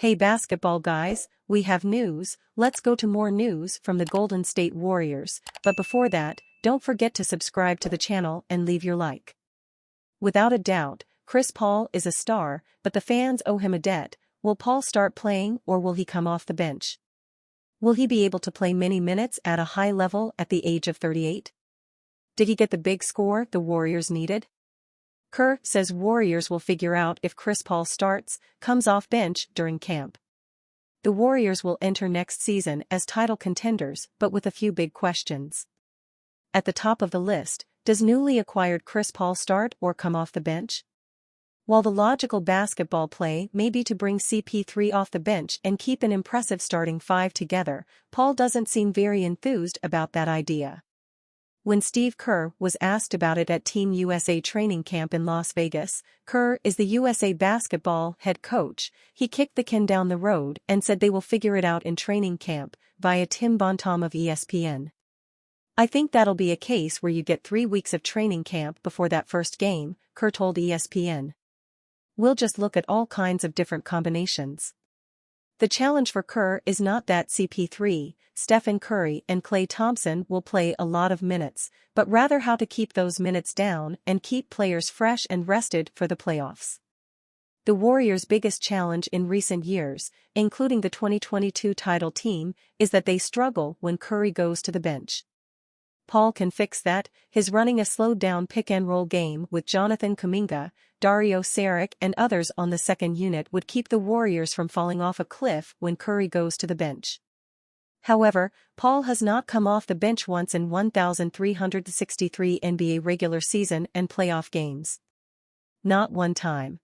Hey basketball guys, we have news. Let's go to more news from the Golden State Warriors, but before that, don't forget to subscribe to the channel and leave your like. Without a doubt, Chris Paul is a star, but the fans owe him a debt. Will Paul start playing or will he come off the bench? Will he be able to play many minutes at a high level at the age of 38? Did he get the big score the Warriors needed? Kerr says Warriors will figure out if Chris Paul starts, comes off bench during camp. The Warriors will enter next season as title contenders but with a few big questions. At the top of the list, does newly acquired Chris Paul start or come off the bench? While the logical basketball play may be to bring CP3 off the bench and keep an impressive starting five together, Paul doesn't seem very enthused about that idea. When Steve Kerr was asked about it at Team USA training camp in Las Vegas, Kerr is the USA basketball head coach. He kicked the can down the road and said they will figure it out in training camp, via Tim Bontemps of ESPN. I think that'll be a case where you get 3 weeks of training camp before that first game, Kerr told ESPN. We'll just look at all kinds of different combinations. The challenge for Kerr is not that CP3, Stephen Curry and Klay Thompson will play a lot of minutes, but rather how to keep those minutes down and keep players fresh and rested for the playoffs. The Warriors' biggest challenge in recent years, including the 2022 title team, is that they struggle when Curry goes to the bench. Paul can fix that. His running a slowed-down pick-and-roll game with Jonathan Kuminga, Dario Saric and others on the second unit would keep the Warriors from falling off a cliff when Curry goes to the bench. However, Paul has not come off the bench once in 1,363 NBA regular season and playoff games. Not one time.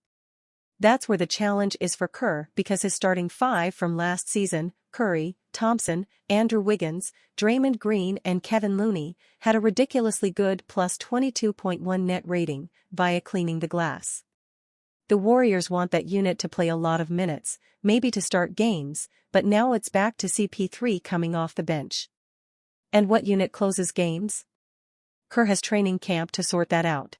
That's where the challenge is for Kerr because his starting five from last season, Curry, Thompson, Andrew Wiggins, Draymond Green and Kevin Looney, had a ridiculously good plus 22.1 net rating, via cleaning the glass. The Warriors want that unit to play a lot of minutes, maybe to start games, but now it's back to CP3 coming off the bench. And what unit closes games? Kerr has training camp to sort that out.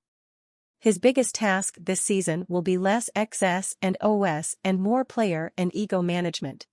His biggest task this season will be less XS and OS and more player and ego management.